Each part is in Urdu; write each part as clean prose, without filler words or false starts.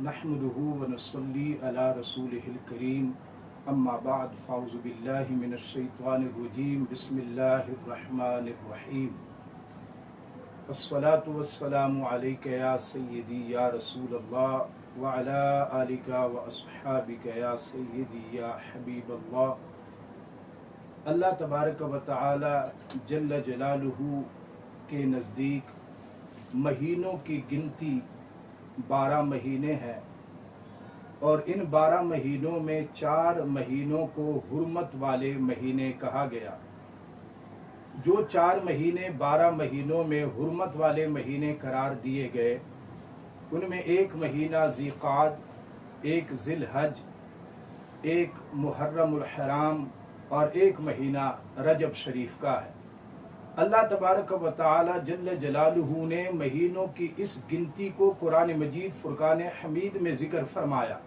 نحمده ونصلي على رسوله الكريم اما بعد فاعوذ بالله من الشيطان الرجيم بسم الله الرحمن الرحيم الصلاة والسلام عليك يا سيدي يا رسول الله وعلى آلك واصحابك يا سيدي يا حبيب الله۔ اللہ تبارک و تعالی جل جلالہ کے نزدیک مہینوں کی گنتی 12 مہینے ہیں، اور ان 12 مہینوں میں 4 مہینوں کو حرمت والے مہینے کہا گیا۔ جو 4 مہینے 12 مہینوں میں حرمت والے مہینے قرار دیے گئے، ان میں ایک مہینہ ذیقعد، ایک ذی الحج، ایک محرم الحرام اور ایک مہینہ رجب شریف کا ہے۔ اللہ تبارک و تعالی جل جلالہ نے مہینوں کی اس گنتی کو قرآن مجید فرقان حمید میں ذکر فرمایا،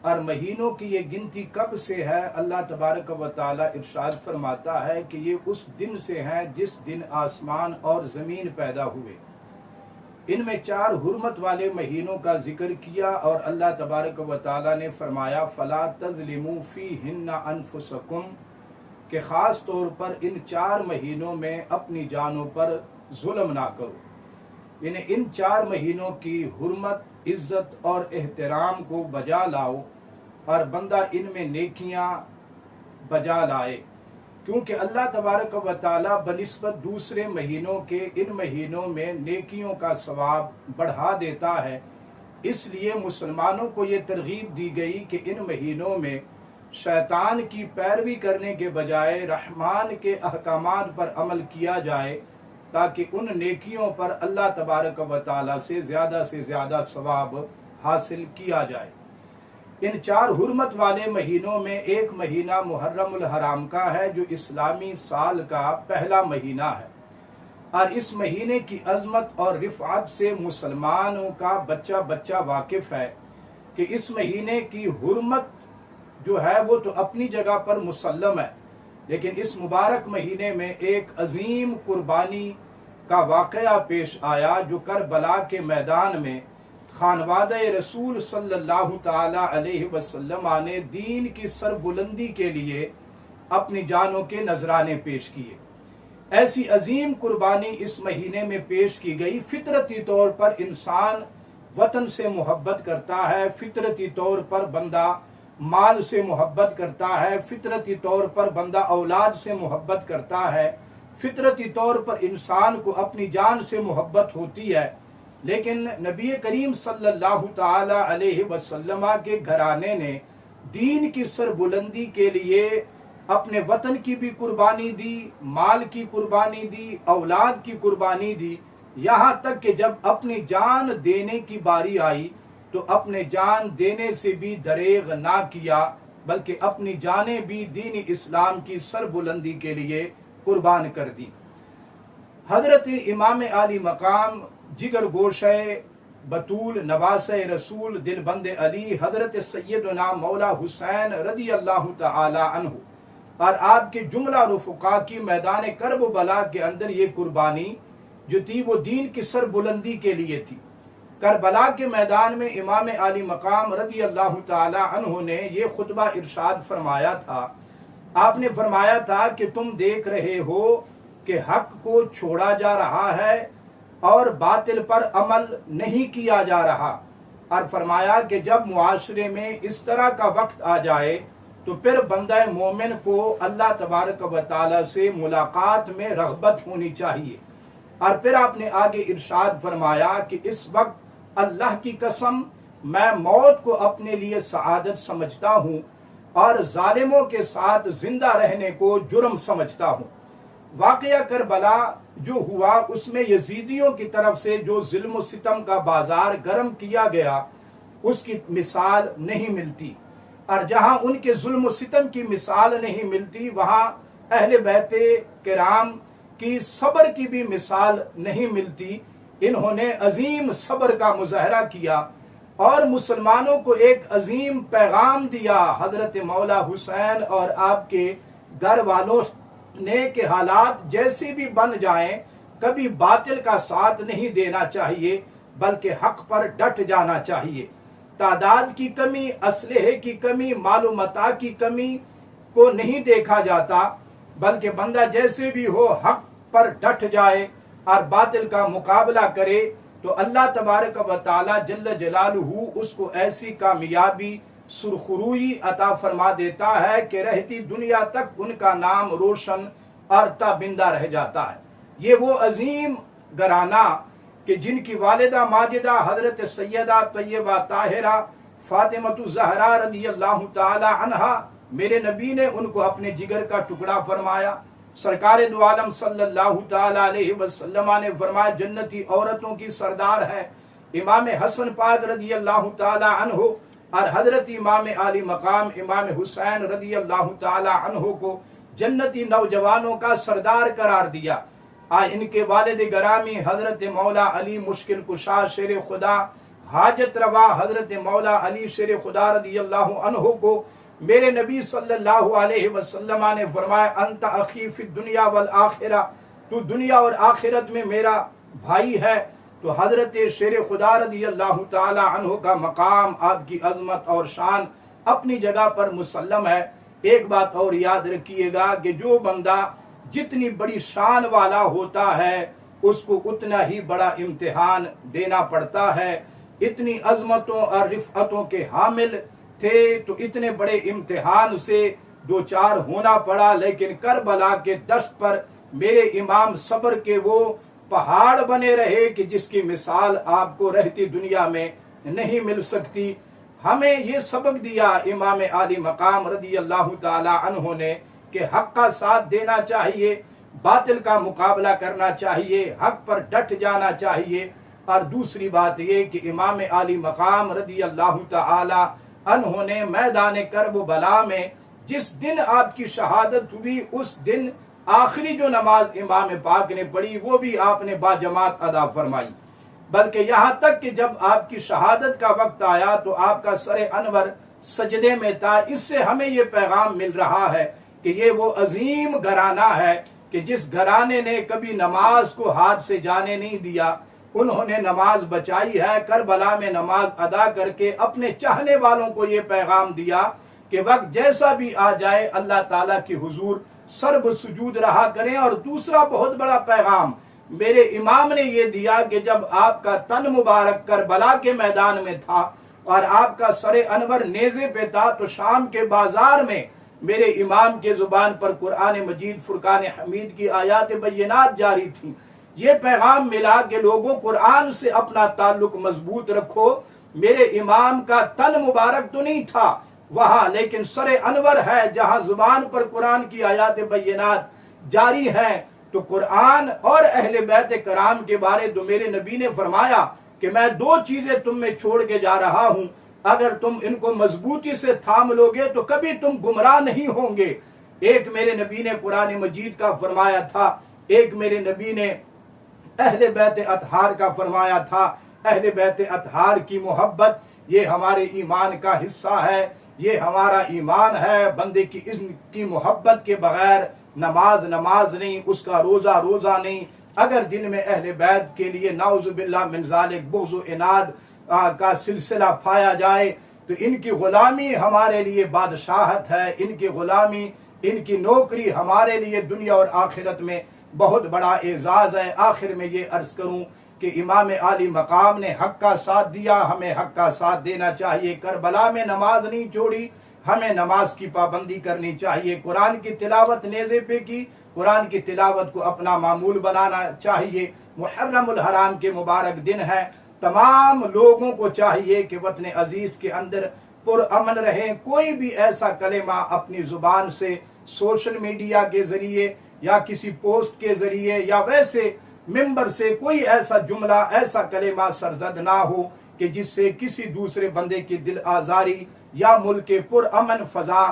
اور مہینوں کی یہ گنتی کب سے ہے؟ اللہ تبارک و تعالی ارشاد فرماتا ہے کہ یہ اس دن سے ہیں جس دن آسمان اور زمین پیدا ہوئے۔ ان میں 4 حرمت والے مہینوں کا ذکر کیا، اور اللہ تبارک و تعالی نے فرمایا فَلَا تَظْلِمُوا فِيهِنَّ أَنفُسَكُمْ، کہ خاص طور پر ان 4 مہینوں میں اپنی جانوں پر ظلم نہ کرو، یعنی ان 4 مہینوں کی حرمت، عزت اور احترام کو بجا لاؤ، اور بندہ ان میں نیکیاں بجا لائے، کیونکہ اللہ تبارک و تعالی بنسبت دوسرے مہینوں کے ان مہینوں میں نیکیوں کا ثواب بڑھا دیتا ہے۔ اس لیے مسلمانوں کو یہ ترغیب دی گئی کہ ان مہینوں میں شیطان کی پیروی کرنے کے بجائے رحمان کے احکامات پر عمل کیا جائے، تاکہ ان نیکیوں پر اللہ تبارک و تعالی سے زیادہ ثواب حاصل کیا جائے۔ ان 4 حرمت والے مہینوں میں ایک مہینہ محرم الحرام کا ہے، جو اسلامی سال کا پہلا مہینہ ہے، اور اس مہینے کی عظمت اور رفعت سے مسلمانوں کا بچہ واقف ہے کہ اس مہینے کی حرمت جو ہے وہ تو اپنی جگہ پر مسلم ہے، لیکن اس مبارک مہینے میں ایک عظیم قربانی کا واقعہ پیش آیا، جو کربلا کے میدان میں خانوادہ رسول صلی اللہ تعالی علیہ وسلم نے دین کی سربلندی کے لیے اپنی جانوں کے نذرانے پیش کیے۔ ایسی عظیم قربانی اس مہینے میں پیش کی گئی۔ فطرتی طور پر انسان وطن سے محبت کرتا ہے، فطرتی طور پر بندہ مال سے محبت کرتا ہے، فطرتی طور پر بندہ اولاد سے محبت کرتا ہے، فطرتی طور پر انسان کو اپنی جان سے محبت ہوتی ہے، لیکن نبی کریم صلی اللہ تعالی علیہ وسلم کے گھرانے نے دین کی سربلندی کے لیے اپنے وطن کی بھی قربانی دی، مال کی قربانی دی، اولاد کی قربانی دی، یہاں تک کہ جب اپنی جان دینے کی باری آئی تو اپنے جان دینے سے بھی دریغ نہ کیا، بلکہ اپنی جانیں بھی دین اسلام کی سربلندی کے لیے قربان کر دی۔ حضرت امام عالی مقام، جگر گوشہ بطول، نواسہ رسول، دل بند علی، حضرت سیدنا مولا حسین رضی اللہ تعالی عنہ اور آپ کے جملہ رفقا کی میدان کرب و بلا کے اندر یہ قربانی جو تھی وہ دین کی سربلندی کے لیے تھی۔ کربلا کے میدان میں امام عالی مقام رضی اللہ تعالی عنہ نے یہ خطبہ ارشاد فرمایا تھا۔ آپ نے فرمایا تھا کہ تم دیکھ رہے ہو کہ حق کو چھوڑا جا رہا ہے اور باطل پر عمل نہیں کیا جا رہا، اور فرمایا کہ جب معاشرے میں اس طرح کا وقت آ جائے تو پھر بندہ مومن کو اللہ تبارک و تعالی سے ملاقات میں رغبت ہونی چاہیے۔ اور پھر آپ نے آگے ارشاد فرمایا کہ اس وقت اللہ کی قسم میں موت کو اپنے لیے سعادت سمجھتا ہوں اور ظالموں کے ساتھ زندہ رہنے کو جرم سمجھتا ہوں۔ واقعہ کربلا جو ہوا اس میں یزیدیوں کی طرف سے جو ظلم و ستم کا بازار گرم کیا گیا اس کی مثال نہیں ملتی، اور جہاں ان کے ظلم و ستم کی مثال نہیں ملتی وہاں اہل بیت کرام کی صبر کی بھی مثال نہیں ملتی۔ انہوں نے عظیم صبر کا مظاہرہ کیا اور مسلمانوں کو ایک عظیم پیغام دیا حضرت مولا حسین اور آپ کے گھر والوں نے کہ حالات جیسے بھی بن جائیں کبھی باطل کا ساتھ نہیں دینا چاہیے بلکہ حق پر ڈٹ جانا چاہیے۔ تعداد کی کمی، اسلحے کی کمی، مال و متاع کی کمی کو نہیں دیکھا جاتا، بلکہ بندہ جیسے بھی ہو حق پر ڈٹ جائے اور باطل کا مقابلہ کرے تو اللہ تبارک و تعالی جل جلالہ اس کو ایسی کامیابی سرخروئی عطا فرما دیتا ہے کہ رہتی دنیا تک ان کا نام روشن اور تابندہ رہ جاتا ہے۔ یہ وہ عظیم گھرانہ کہ جن کی والدہ ماجدہ حضرت سیدہ طیبہ طاہرہ فاطمہ زہرا رضی اللہ تعالی عنہا، میرے نبی نے ان کو اپنے جگر کا ٹکڑا فرمایا۔ سرکار دو عالم صلی اللہ تعالی علیہ وسلم نے فرمایا جنتی عورتوں کی سردار ہے۔ امام حسن پاک رضی اللہ تعالی عنہ اور حضرت امام عالی مقام امام حسین رضی اللہ تعالی عنہ کو جنتی نوجوانوں کا سردار قرار دیا۔ ان کے والد گرامی حضرت مولا علی مشکل کشا شیر خدا حاجت روا حضرت مولا علی شیر خدا رضی اللہ عنہ کو میرے نبی صلی اللہ علیہ وسلم نے فرمایا انت اخی فی الدنیا والآخرہ، تو دنیا اور آخرت میں میرا بھائی ہے۔ تو حضرت شیر خدا رضی اللہ تعالی عنہ کا مقام، آپ کی عظمت اور شان اپنی جگہ پر مسلم ہے۔ ایک بات اور یاد رکھیے گا کہ جو بندہ جتنی بڑی شان والا ہوتا ہے اس کو اتنا ہی بڑا امتحان دینا پڑتا ہے۔ اتنی عظمتوں اور رفعتوں کے حامل تھے تو اتنے بڑے امتحان سے دو چار ہونا پڑا، لیکن کربلا کے دشت پر میرے امام صبر کے وہ پہاڑ بنے رہے کہ جس کی مثال آپ کو رہتی دنیا میں نہیں مل سکتی۔ ہمیں یہ سبق دیا امام عالی مقام رضی اللہ تعالی عنہ نے کہ حق کا ساتھ دینا چاہیے، باطل کا مقابلہ کرنا چاہیے، حق پر ڈٹ جانا چاہیے۔ اور دوسری بات یہ کہ امام عالی مقام رضی اللہ تعالی عنہ نے میدان کرب و بلا میں جس دن آپ کی شہادت ہوئی اس دن آخری جو نماز امام پاک نے پڑھی وہ بھی آپ نے باجماعت ادا فرمائی، بلکہ یہاں تک کہ جب آپ کی شہادت کا وقت آیا تو آپ کا سر انور سجدے میں تھا۔ اس سے ہمیں یہ پیغام مل رہا ہے کہ یہ وہ عظیم گھرانہ ہے کہ جس گھرانے نے کبھی نماز کو ہاتھ سے جانے نہیں دیا، انہوں نے نماز بچائی ہے۔ کربلا میں نماز ادا کر کے اپنے چاہنے والوں کو یہ پیغام دیا کہ وقت جیسا بھی آ جائے اللہ تعالیٰ کی حضور سرب سجود رہا کریں۔ اور دوسرا بہت بڑا پیغام میرے امام نے یہ دیا کہ جب آپ کا تن مبارک کربلا کے میدان میں تھا اور آپ کا سر انور نیزے پہ تھا تو شام کے بازار میں میرے امام کے زبان پر قرآن مجید فرقان حمید کی آیات بینات جاری تھیں۔ یہ پیغام ملا کہ لوگوں قرآن سے اپنا تعلق مضبوط رکھو۔ میرے امام کا تن مبارک تو نہیں تھا وہاں، لیکن سر انور ہے جہاں زبان پر قرآن کی آیات بینات جاری ہیں۔ تو قرآن اور اہل بیت کرام کے بارے تو میرے نبی نے فرمایا کہ میں دو چیزیں تم میں چھوڑ کے جا رہا ہوں، اگر تم ان کو مضبوطی سے تھام لو گے تو کبھی تم گمراہ نہیں ہوں گے۔ ایک میرے نبی نے قرآن مجید کا فرمایا تھا، ایک میرے نبی نے اہل بیت اطہار کا فرمایا تھا۔ اہل بیت اطہار کی محبت یہ ہمارے ایمان کا حصہ ہے، یہ ہمارا ایمان ہے۔ بندے کی ان کی محبت کے بغیر نماز نہیں، اس کا روزہ نہیں۔ اگر دل میں اہل بیت کے لیے نعوذ باللہ من ذالک بغض و عناد کا سلسلہ پایا جائے تو ان کی غلامی ہمارے لیے بادشاہت ہے، ان کی غلامی، ان کی نوکری ہمارے لیے دنیا اور آخرت میں بہت بڑا اعزاز ہے۔ آخر میں یہ عرض کروں کہ امام عالی مقام نے حق کا ساتھ دیا، ہمیں حق کا ساتھ دینا چاہیے۔ کربلا میں نماز نہیں چھوڑی، ہمیں نماز کی پابندی کرنی چاہیے۔ قرآن کی تلاوت نیزے پہ کی، قرآن کی تلاوت کو اپنا معمول بنانا چاہیے۔ محرم الحرام کے مبارک دن ہے، تمام لوگوں کو چاہیے کہ وطن عزیز کے اندر پرامن رہیں۔ کوئی بھی ایسا کلمہ اپنی زبان سے سوشل میڈیا کے ذریعے یا کسی پوسٹ کے ذریعے یا ویسے ممبر سے کوئی ایسا جملہ، ایسا کلمہ سرزد نہ ہو کہ جس سے کسی دوسرے بندے کی دل آزاری یا ملک کے پرامن فضا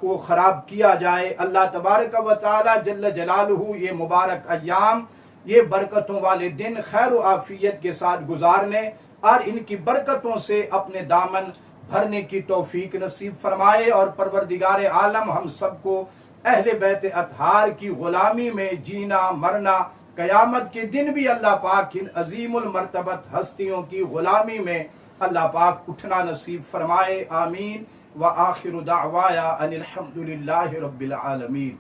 کو خراب کیا جائے۔ اللہ تبارک و تعالی جل جلالہ یہ مبارک ایام، یہ برکتوں والے دن خیر و عافیت کے ساتھ گزارنے اور ان کی برکتوں سے اپنے دامن بھرنے کی توفیق نصیب فرمائے، اور پروردگار عالم ہم سب کو اہل بیت اطہار کی غلامی میں جینا مرنا، قیامت کے دن بھی اللہ پاک ان عظیم المرتبت ہستیوں کی غلامی میں اللہ پاک اٹھنا نصیب فرمائے، آمین۔ وآخر دعوایا ان الحمد للہ رب العالمین۔